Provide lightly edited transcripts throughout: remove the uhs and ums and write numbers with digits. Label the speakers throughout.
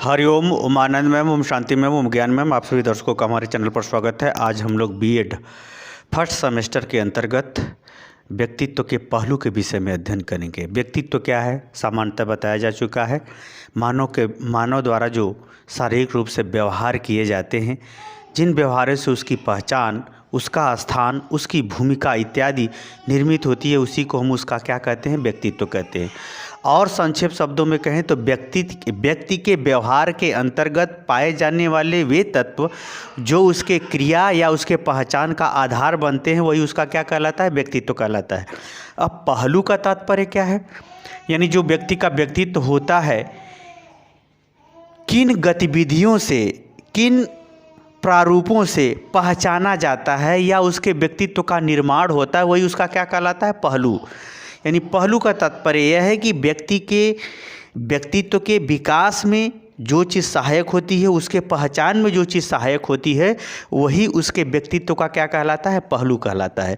Speaker 1: Hariom, Umanand ma'am, Om Shanti ma'am, ओम ज्ञान ma'am, आप सभी दर्शकों का हमारे चैनल पर स्वागत है। आज हम लोग बीएड फर्स्ट सेमेस्टर के अंतर्गत व्यक्तित्व के पहलू के विषय में अध्ययन करेंगे। व्यक्तित्व क्या है, सामान्यतः बताया जा चुका है। मानव द्वारा जो शारीरिक रूप से व्यवहार किए जाते हैं, जिन व्यवहारों से उसकी पहचान, उसका स्थान, उसकी भूमिका इत्यादि निर्मित होती है, उसी को हम उसका क्या कहते हैं, व्यक्तित्व कहते हैं। और संक्षेप शब्दों में कहें तो व्यक्ति के व्यवहार के अंतर्गत पाए जाने वाले वे तत्व जो उसके क्रिया या उसके पहचान का आधार बनते हैं, वही उसका क्या कहलाता है, व्यक्तित्व कहलाता है। अब पहलू का तात्पर्य क्या है, यानी जो व्यक्ति का व्यक्तित्व होता है, किन गतिविधियों से, किन प्रारूपों से पहचाना जाता है या उसके व्यक्तित्व का निर्माण होता है, वही उसका क्या कहलाता है, पहलू। यानी पहलू का तात्पर्य यह है कि व्यक्ति के व्यक्तित्व के विकास में जो चीज़ सहायक होती है, उसके पहचान में जो चीज़ सहायक होती है, वही उसके व्यक्तित्व का क्या कहलाता है, पहलू कहलाता है।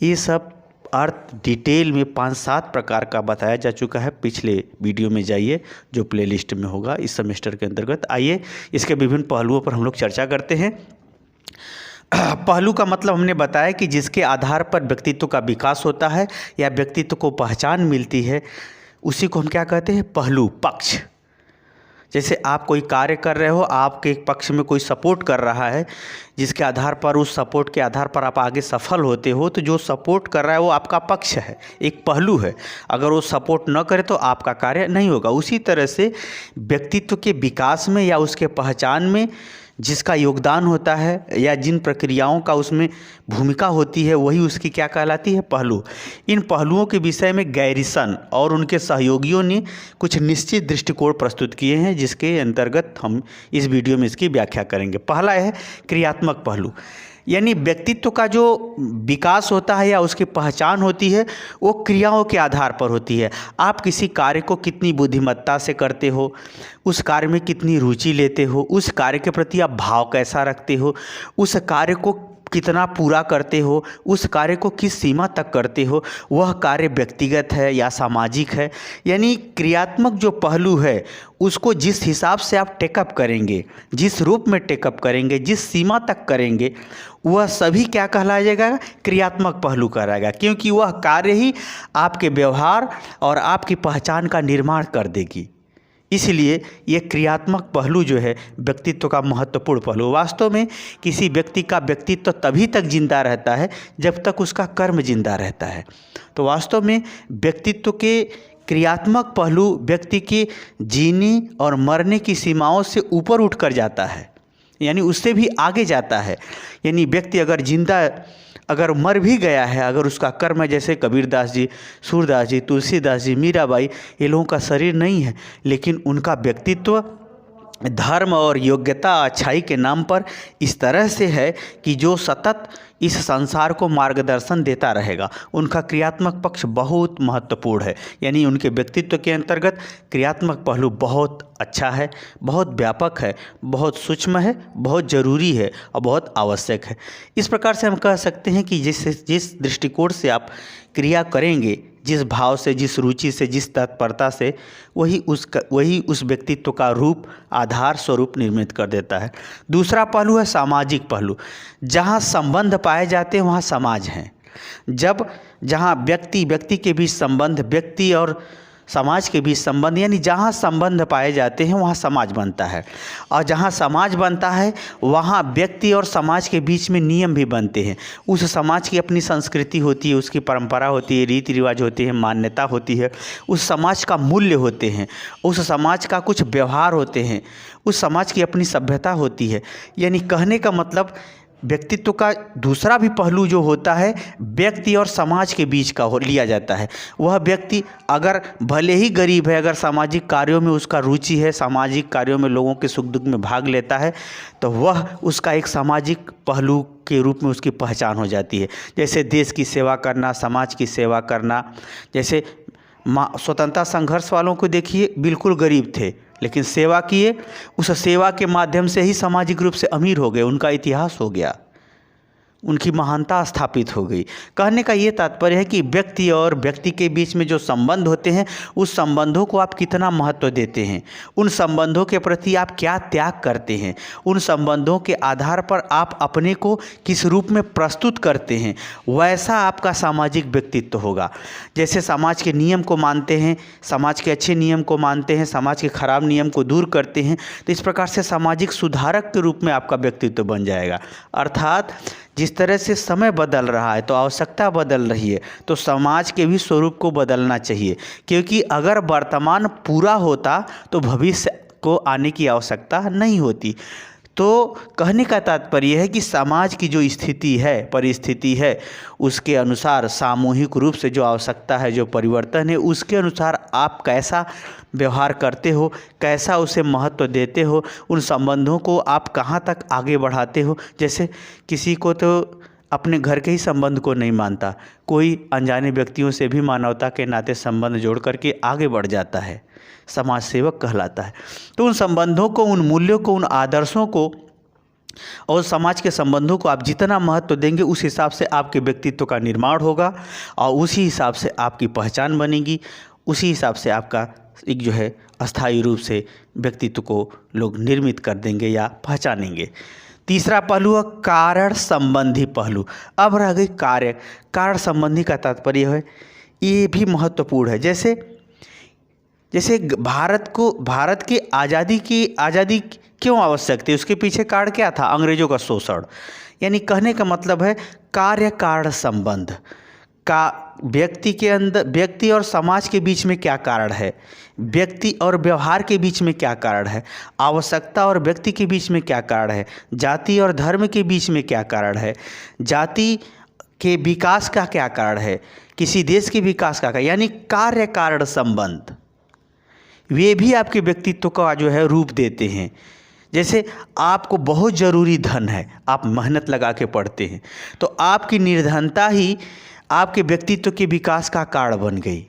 Speaker 1: ये सब अर्थ डिटेल में 5-7 प्रकार का बताया जा चुका है। पिछले वीडियो में जाइए, जो प्लेलिस्ट में होगा इस सेमेस्टर के अंतर्गत। आइए इसके विभिन्न पहलुओं पर हम लोग चर्चा करते हैं। पहलू का मतलब हमने बताया कि जिसके आधार पर व्यक्तित्व का विकास होता है या व्यक्तित्व को पहचान मिलती है, उसी को हम क्या कहते हैं, पहलू, पक्ष। जैसे आप कोई कार्य कर रहे हो, आपके पक्ष में कोई सपोर्ट कर रहा है, जिसके आधार पर, उस सपोर्ट के आधार पर आप आगे सफल होते हो, तो जो सपोर्ट कर रहा है वो आपका पक्ष है, एक पहलू है। अगर वो सपोर्ट न करे तो आपका कार्य नहीं होगा। उसी तरह से व्यक्तित्व के विकास में या उसके पहचान में जिसका योगदान होता है या जिन प्रक्रियाओं का उसमें भूमिका होती है, वही उसकी क्या कहलाती है, पहलू। इन पहलुओं के विषय में गैरिसन और उनके सहयोगियों ने कुछ निश्चित दृष्टिकोण प्रस्तुत किए हैं, जिसके अंतर्गत हम इस वीडियो में इसकी व्याख्या करेंगे। पहला है क्रियात्मक पहलू, यानी व्यक्तित्व का जो विकास होता है या उसकी पहचान होती है, वो क्रियाओं के आधार पर होती है। आप किसी कार्य को कितनी बुद्धिमत्ता से करते हो, उस कार्य में कितनी रुचि लेते हो, उस कार्य के प्रति आप भाव कैसा रखते हो, उस कार्य को कितना पूरा करते हो, उस कार्य को किस सीमा तक करते हो, वह कार्य व्यक्तिगत है या सामाजिक है। यानी क्रियात्मक जो पहलू है, उसको जिस हिसाब से आप टेकअप करेंगे, जिस रूप में टेकअप करेंगे, जिस सीमा तक करेंगे, वह सभी क्या कहलाएगा, क्रियात्मक पहलू कहलाएगा। क्योंकि वह कार्य ही आपके व्यवहार और आपकी पहचान का निर्माण कर देगी। इसलिए ये क्रियात्मक पहलू जो है व्यक्तित्व का महत्वपूर्ण पहलू। वास्तव में किसी व्यक्ति का व्यक्तित्व तभी तक जिंदा रहता है जब तक उसका कर्म जिंदा रहता है। तो वास्तव में व्यक्तित्व के क्रियात्मक पहलू व्यक्ति के जीने और मरने की सीमाओं से ऊपर उठकर जाता है, यानी उससे भी आगे जाता है। यानी व्यक्ति अगर मर भी गया है, अगर उसका कर्म है, जैसे कबीरदास जी, सूरदास जी, तुलसीदास जी, मीराबाई, ये लोगों का शरीर नहीं है, लेकिन उनका व्यक्तित्व धर्म और योग्यता, अच्छाई के नाम पर इस तरह से है कि जो सतत इस संसार को मार्गदर्शन देता रहेगा। उनका क्रियात्मक पक्ष बहुत महत्वपूर्ण है। यानी उनके व्यक्तित्व के अंतर्गत क्रियात्मक पहलू बहुत अच्छा है, बहुत व्यापक है, बहुत सूक्ष्म है, बहुत ज़रूरी है और बहुत आवश्यक है। इस प्रकार से हम कह सकते हैं कि जिस दृष्टिकोण से आप क्रिया करेंगे, जिस भाव से, जिस रुचि से, जिस तत्परता से, वही उस व्यक्तित्व का रूप, आधार, स्वरूप निर्मित कर देता है। दूसरा पहलू है सामाजिक पहलू। जहाँ संबंध पाए जाते हैं वहाँ समाज है। जहाँ व्यक्ति के बीच संबंध, व्यक्ति और समाज के बीच संबंध, यानी जहाँ संबंध पाए जाते हैं वहाँ समाज बनता है। और जहाँ समाज बनता है वहाँ व्यक्ति और समाज के बीच में नियम भी बनते हैं। उस समाज की अपनी संस्कृति होती है, उसकी परंपरा होती है, रीति रिवाज होते हैं, मान्यता होती है, उस समाज का मूल्य होते हैं, उस समाज का कुछ व्यवहार होते हैं, उस समाज की अपनी सभ्यता होती है। यानी कहने का मतलब व्यक्तित्व का दूसरा भी पहलू जो होता है, व्यक्ति और समाज के बीच का लिया जाता है। वह व्यक्ति अगर भले ही गरीब है, अगर सामाजिक कार्यों में उसका रुचि है, सामाजिक कार्यों में लोगों के सुख दुख में भाग लेता है, तो वह उसका एक सामाजिक पहलू के रूप में उसकी पहचान हो जाती है। जैसे देश की सेवा करना, समाज की सेवा करना। जैसे स्वतंत्रता संघर्ष वालों को देखिए, बिल्कुल गरीब थे लेकिन सेवा किए, उस सेवा के माध्यम से ही सामाजिक रूप से अमीर हो गए, उनका इतिहास हो गया। उनकी महानता स्थापित हो गई। कहने का ये तात्पर्य है कि व्यक्ति और व्यक्ति के बीच में जो संबंध होते हैं उस संबंधों को आप कितना महत्व देते हैं, उन संबंधों के प्रति आप क्या त्याग करते हैं, उन संबंधों के आधार पर आप अपने को किस रूप में प्रस्तुत करते हैं, वैसा आपका सामाजिक व्यक्तित्व होगा। जैसे समाज के नियम को मानते हैं, समाज के अच्छे नियम को मानते हैं, समाज के खराब नियम को दूर करते हैं, तो इस प्रकार से सामाजिक सुधारक के रूप में आपका व्यक्तित्व बन जाएगा। अर्थात जिस तरह से समय बदल रहा है तो आवश्यकता बदल रही है, तो समाज के भी स्वरूप को बदलना चाहिए, क्योंकि अगर वर्तमान पूरा होता तो भविष्य को आने की आवश्यकता नहीं होती। तो कहने का तात्पर्य है कि समाज की जो स्थिति है, परिस्थिति है, उसके अनुसार सामूहिक रूप से जो आवश्यकता है, जो परिवर्तन है, उसके अनुसार आप कैसा व्यवहार करते हो, कैसा उसे महत्व देते हो, उन संबंधों को आप कहाँ तक आगे बढ़ाते हो। जैसे किसी को तो अपने घर के ही संबंध को नहीं मानता, कोई अनजाने व्यक्तियों से भी मानवता के नाते संबंध जोड़ करके आगे बढ़ जाता है, समाज सेवक कहलाता है। तो उन संबंधों को, उन मूल्यों को, उन आदर्शों को और समाज के संबंधों को आप जितना महत्व देंगे उस हिसाब से आपके व्यक्तित्व का निर्माण होगा और उसी हिसाब से आपकी पहचान बनेगी, उसी हिसाब से आपका एक जो है अस्थायी रूप से व्यक्तित्व को लोग निर्मित कर देंगे या पहचानेंगे। तीसरा पहलू है कारण संबंधी पहलू। अब रह गई कारण संबंधी का तात्पर्य है, ये भी महत्वपूर्ण है। जैसे भारत की आज़ादी क्यों आवश्यक थी, उसके पीछे कारण क्या था? अंग्रेजों का शोषण। यानी कहने का मतलब है कार्य कारण संबंध का व्यक्ति और समाज के बीच में क्या कारण है, व्यक्ति और व्यवहार के बीच में क्या कारण है, आवश्यकता और व्यक्ति के बीच में क्या कारण है, जाति और धर्म के बीच में क्या कारण है, जाति के विकास का क्या कारण है, किसी देश के विकास का, यानी कार्य कारण संबंध, वे भी आपके व्यक्तित्व का जो है रूप देते हैं। जैसे आपको बहुत ज़रूरी धन है, आप मेहनत लगा के पढ़ते हैं, तो आपकी निर्धनता ही आपके व्यक्तित्व के विकास का कारण बन गई।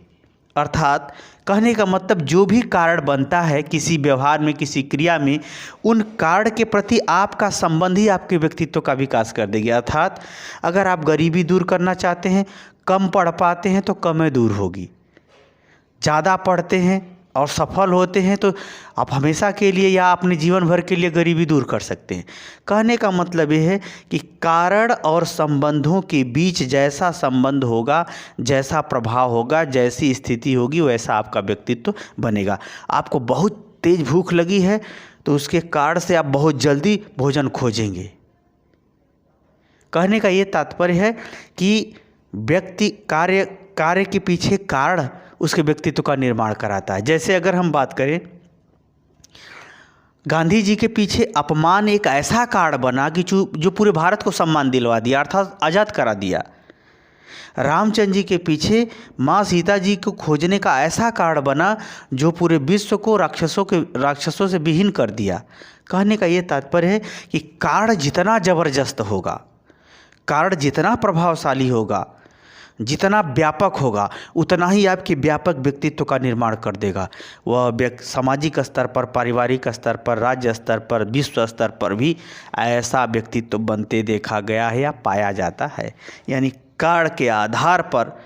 Speaker 1: अर्थात कहने का मतलब जो भी कारण बनता है किसी व्यवहार में, किसी क्रिया में, उन कारण के प्रति आपका संबंध ही आपके व्यक्तित्व का विकास कर देगी। अर्थात अगर आप गरीबी दूर करना चाहते हैं, कम पढ़ पाते हैं तो कमी दूर होगी, ज़्यादा पढ़ते हैं और सफल होते हैं तो आप हमेशा के लिए या अपने जीवन भर के लिए गरीबी दूर कर सकते हैं। कहने का मतलब ये है कि कारण और संबंधों के बीच जैसा संबंध होगा, जैसा प्रभाव होगा, जैसी स्थिति होगी, वैसा आपका व्यक्तित्व बनेगा। आपको बहुत तेज भूख लगी है तो उसके कारण से आप बहुत जल्दी भोजन खोजेंगे। कहने का ये तात्पर्य है कि व्यक्ति कार्य के पीछे कारण उसके व्यक्तित्व का निर्माण कराता है। जैसे अगर हम बात करें, गांधी जी के पीछे अपमान एक ऐसा कारण बना कि जो पूरे भारत को सम्मान दिलवा दिया, अर्थात आज़ाद करा दिया। रामचंद्र जी के पीछे माँ सीता जी को खोजने का ऐसा कारण बना जो पूरे विश्व को राक्षसों से विहीन कर दिया। कहने का ये तात्पर्य है कि कारण जितना ज़बरदस्त होगा, कारण जितना प्रभावशाली होगा, जितना व्यापक होगा, उतना ही आपके व्यापक व्यक्तित्व का निर्माण कर देगा। वह सामाजिक स्तर पर, पारिवारिक स्तर पर, राज्य स्तर पर, विश्व स्तर पर भी ऐसा व्यक्तित्व बनते देखा गया है या पाया जाता है। यानी कारण के आधार पर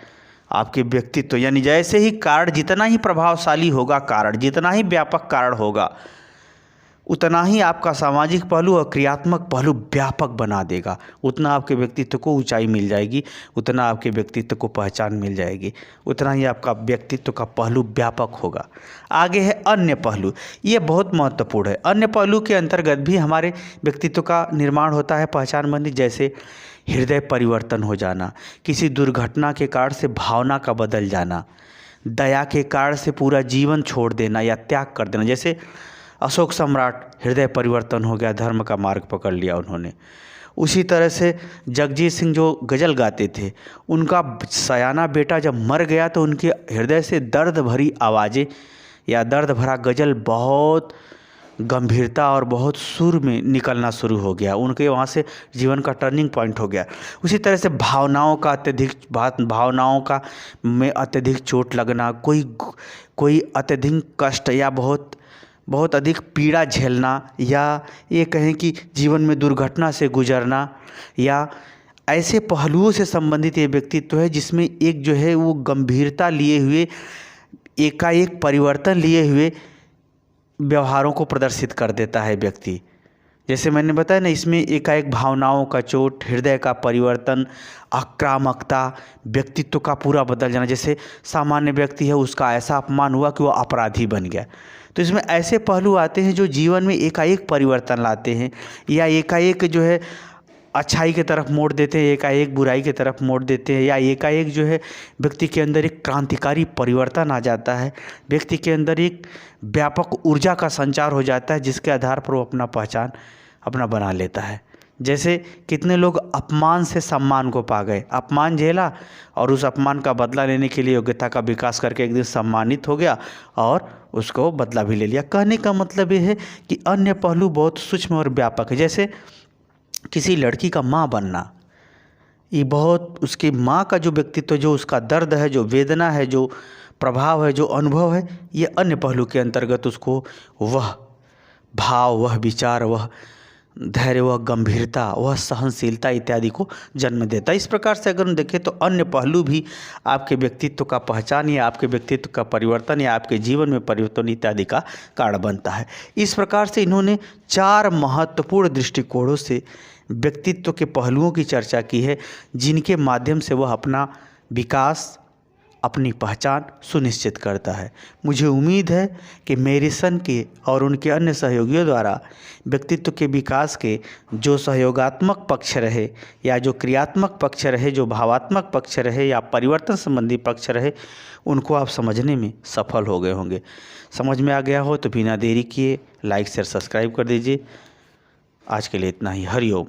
Speaker 1: आपके व्यक्तित्व, यानी जैसे ही कारण जितना ही प्रभावशाली होगा, कारण जितना ही व्यापक कारण होगा, उतना ही आपका सामाजिक पहलू और क्रियात्मक पहलू व्यापक बना देगा। उतना आपके व्यक्तित्व को ऊंचाई मिल जाएगी, उतना आपके व्यक्तित्व को पहचान मिल जाएगी, उतना ही आपका व्यक्तित्व का पहलू व्यापक होगा। आगे है अन्य पहलू। ये बहुत महत्वपूर्ण है। अन्य पहलू के अंतर्गत भी हमारे व्यक्तित्व का निर्माण होता है, पहचान बनी। जैसे हृदय परिवर्तन हो जाना, किसी दुर्घटना के कारण से भावना का बदल जाना, दया के कारण से पूरा जीवन छोड़ देना या त्याग कर देना। जैसे अशोक सम्राट, हृदय परिवर्तन हो गया, धर्म का मार्ग पकड़ लिया उन्होंने। उसी तरह से जगजीत सिंह जो गज़ल गाते थे, उनका सयाना बेटा जब मर गया तो उनके हृदय से दर्द भरी आवाज़ें या दर्द भरा गज़ल बहुत गंभीरता और बहुत सुर में निकलना शुरू हो गया। उनके वहाँ से जीवन का टर्निंग पॉइंट हो गया। उसी तरह से भावनाओं का में अत्यधिक चोट लगना, कोई अत्यधिक कष्ट या बहुत अधिक पीड़ा झेलना, या ये कहें कि जीवन में दुर्घटना से गुजरना, या ऐसे पहलुओं से संबंधित ये व्यक्तित्व है जिसमें एक जो है वो गंभीरता लिए हुए, एकाएक परिवर्तन लिए हुए व्यवहारों को प्रदर्शित कर देता है व्यक्ति। जैसे मैंने बताया ना, इसमें एकाएक भावनाओं का चोट, हृदय का परिवर्तन, आक्रामकता, व्यक्तित्व का पूरा बदल जाना। जैसे सामान्य व्यक्ति है, उसका ऐसा अपमान हुआ कि वो अपराधी बन गया। तो इसमें ऐसे पहलू आते हैं जो जीवन में एकाएक परिवर्तन लाते हैं, या एकाएक जो है अच्छाई की तरफ मोड़ देते हैं, एकाएक बुराई की तरफ मोड़ देते हैं, या एकाएक जो है व्यक्ति के अंदर एक क्रांतिकारी परिवर्तन आ जाता है, व्यक्ति के अंदर एक व्यापक ऊर्जा का संचार हो जाता है, जिसके आधार पर वो अपना पहचान अपना बना लेता है। जैसे कितने लोग अपमान से सम्मान को पा गए, अपमान झेला और उस अपमान का बदला लेने के लिए योग्यता का विकास करके एक दिन सम्मानित हो गया और उसको बदला भी ले लिया। कहने का मतलब ये है कि अन्य पहलू बहुत सूक्ष्म और व्यापक है। जैसे किसी लड़की का माँ बनना, ये बहुत, उसकी माँ का जो व्यक्तित्व, जो उसका दर्द है, जो वेदना है, जो प्रभाव है, जो अनुभव है, ये अन्य पहलू के अंतर्गत उसको वह भाव, वह विचार, वह धैर्य, वह गंभीरता, वह सहनशीलता इत्यादि को जन्म देता है। इस प्रकार से अगर हम देखें तो अन्य पहलू भी आपके व्यक्तित्व का पहचान या आपके व्यक्तित्व का परिवर्तन या आपके जीवन में परिवर्तन इत्यादि का कारण बनता है। इस प्रकार से इन्होंने 4 महत्वपूर्ण दृष्टिकोणों से व्यक्तित्व के पहलुओं की चर्चा की है, जिनके माध्यम से वह अपना विकास, अपनी पहचान सुनिश्चित करता है। मुझे उम्मीद है कि मेरिसन के और उनके अन्य सहयोगियों द्वारा व्यक्तित्व के विकास के जो सहयोगात्मक पक्ष रहे, या जो क्रियात्मक पक्ष रहे, जो भावात्मक पक्ष रहे, या परिवर्तन संबंधी पक्ष रहे, उनको आप समझने में सफल हो गए होंगे। समझ में आ गया हो तो बिना देरी किए लाइक शेयर सब्सक्राइब कर दीजिए। आज के लिए इतना ही। हरिओम।